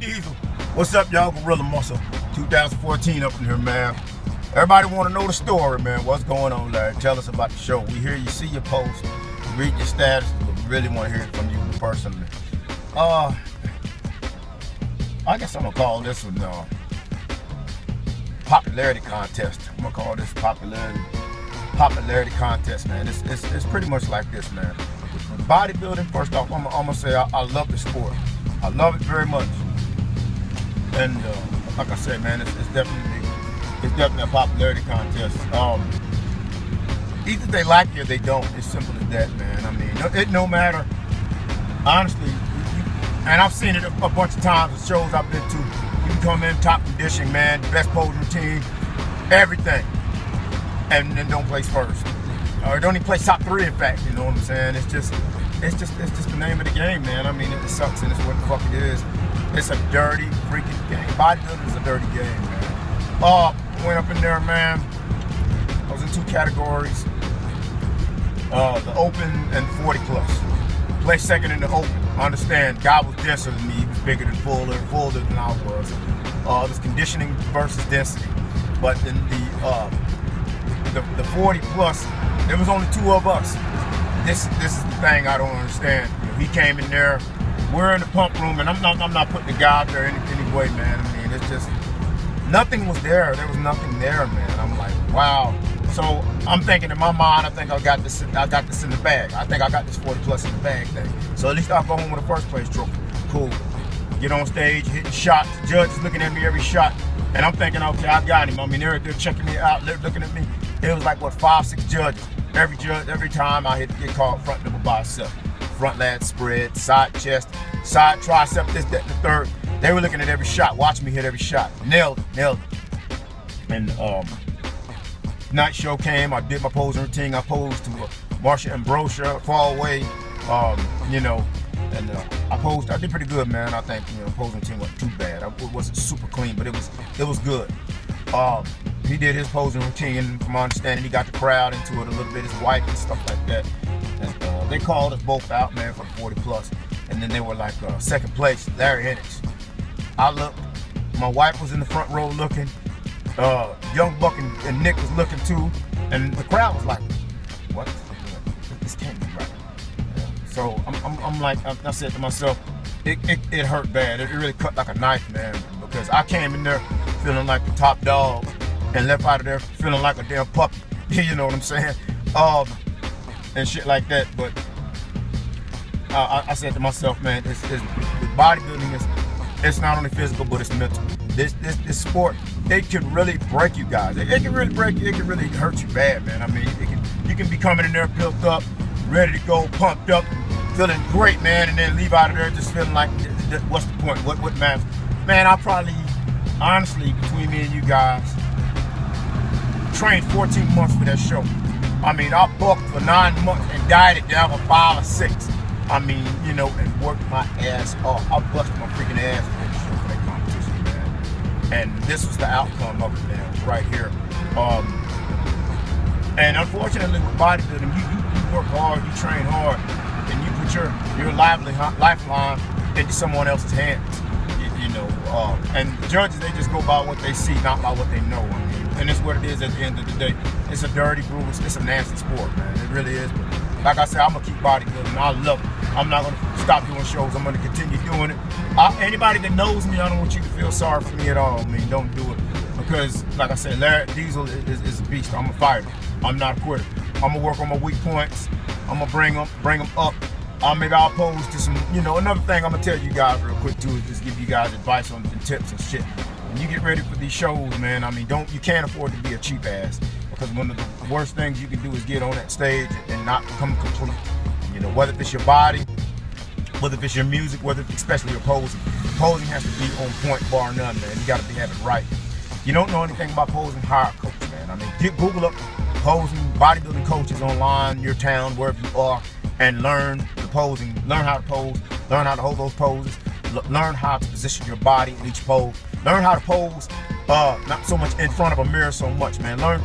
Diesel. What's up, y'all? Gorilla Muscle 2014 up in here, man. Everybody want to know the story, man. What's going on, Larry? Tell us about the show. We hear you, see your post, read your status, but we really want to hear it from you personally. I guess I'm gonna call this one popularity contest. I'm gonna call this popularity contest, man. It's pretty much like this, man. With bodybuilding, first off, I'm gonna say I love the sport. I love it very much. And like I said, man, it's definitely a popularity contest. Either they like you or they don't. It's simple as that, man. I mean, it no matter. Honestly, and I've seen it a bunch of times at shows I've been to. You can come in top conditioning, man, best posing routine, everything, and then don't place first, or don't even place top 3. In fact, you know what I'm saying? It's just the name of the game, man. I mean, it sucks, and it's what the fuck it is. It's a dirty freaking game. Bodybuilding is a dirty game, man. Went up in there, man. I was in 2 categories. The open and 40 plus. Placed second in the open. Understand, guy was denser than me. He was bigger than fuller than I was. It was conditioning versus density. But in the 40 plus, there was only 2 of us. This is the thing I don't understand. You know, he came in there. We're in the pump room, and I'm not putting the guy out there any way, man. I mean, it's just nothing was there. There was nothing there, man. I'm like, wow. So I'm thinking in my mind, I think I got this in the bag. I think I got this 40 plus in the bag thing. So at least I'll go home with a first place trophy. Cool. Get on stage, hitting shots. The judge is looking at me every shot, and I'm thinking, okay, I got him. I mean, they're checking me out, they're looking at me. It was like, what, 5, 6 judges. Every time I get called front double bicep, front lat spread, side chest, side tricep, this, that, and the third. They were looking at every shot, watching me hit every shot. Nailed it. And night show came, I did my posing routine. I posed to Marsha Ambrosia, far away, you know, and I did pretty good, man. I think, you know, posing routine wasn't too bad. It wasn't super clean, but it was good. He did his posing routine, and from my understanding, he got the crowd into it a little bit, his wife and stuff like that. And they called us both out, man, for the 40 plus. And then they were like, second place, Larry Henricks. I looked, my wife was in the front row looking, Young Buck and Nick was looking too, and the crowd was like, what? This can't be right. So I'm like, I said to myself, it hurt bad. It really cut like a knife, man, because I came in there feeling like the top dog and left out of there feeling like a damn puppy. You know what I'm saying? And shit like that. But I said to myself, man, with bodybuilding, it's not only physical, but it's mental. This sport, it can really break you guys. It can really break you. It can really hurt you bad, man. I mean, you can be coming in there built up, ready to go, pumped up, feeling great, man, and then leave out of there just feeling like, what's the point? What matters? Man, I probably, honestly, between me and you guys, trained 14 months for that show. I mean, I booked for 9 months and dieted down for 5 or 6. I mean, you know, and worked my ass off. I busted my freaking ass for that show, for that competition, man. And this was the outcome of it, man, right here. And unfortunately, with bodybuilding, you work hard, you train hard, and you put your lifeline into someone else's hands. You know, and judges, they just go by what they see, not by what they know. I mean, and it's what it is at the end of the day. It's a dirty, brutal, it's a nasty sport, man. It really is. But like I said, I'm gonna keep bodybuilding. I love it. I'm not gonna stop doing shows. I'm gonna continue doing it. Anybody that knows me, I don't want you to feel sorry for me at all. I mean, don't do it, because like I said, Larry Diesel is a beast. I'm a fighter. I'm not a quitter. I'm gonna work on my weak points. I'm gonna bring them up. Maybe I'll pose to some, you know, another thing I'm gonna tell you guys real quick too is just give you guys advice on and tips and shit. When you get ready for these shows, man, I mean, you can't afford to be a cheap ass, because one of the worst things you can do is get on that stage and not come complete. You know, whether it's your body, whether it's your music, especially your posing. Posing has to be on point, bar none, man. You gotta have it right. If you don't know anything about posing, hire a coach, man. I mean, Google up posing, bodybuilding coaches online, your town, wherever you are, and learn the posing, learn how to pose, learn how to hold those poses, learn how to position your body in each pose, learn how to pose, not so much in front of a mirror so much, man. Learn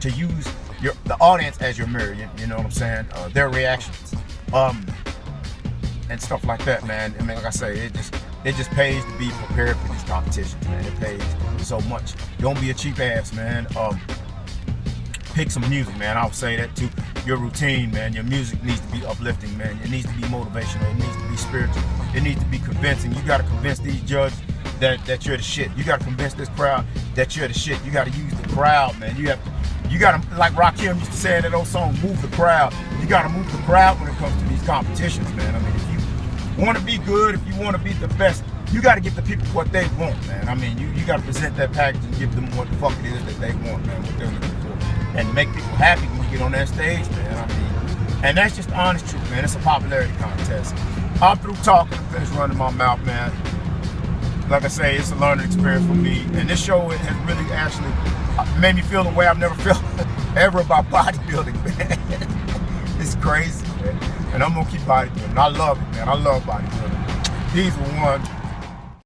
to use the audience as your mirror, you know what I'm saying? Their reactions, and stuff like that, man. I mean, like I say, it just pays to be prepared for these competitions, man. It pays so much. Don't be a cheap ass, man. Pick some music, man. I'll say that too. Your routine, man. Your music needs to be uplifting, man. It needs to be motivational. It needs to be spiritual. It needs to be convincing. You got to convince these judges that you're the shit. You got to convince this crowd that you're the shit. You got to use the crowd, man. You got to, like Rakim used to say in that old song, move the crowd. You got to move the crowd when it comes to these competitions, man. I mean, if you want to be good, if you want to be the best, you got to give the people what they want, man. I mean, you got to present that package and give them what the fuck it is that they want, man, what they're looking for. And make people happy when you get on that stage, man. I mean, and that's just honest truth, man. It's a popularity contest. I'm through talking, I'm finished running my mouth, man. Like I say, it's a learning experience for me. And this show has really actually made me feel the way I've never felt ever about bodybuilding, man. It's crazy, man. And I'm gonna keep bodybuilding. I love it, man. I love bodybuilding. These were one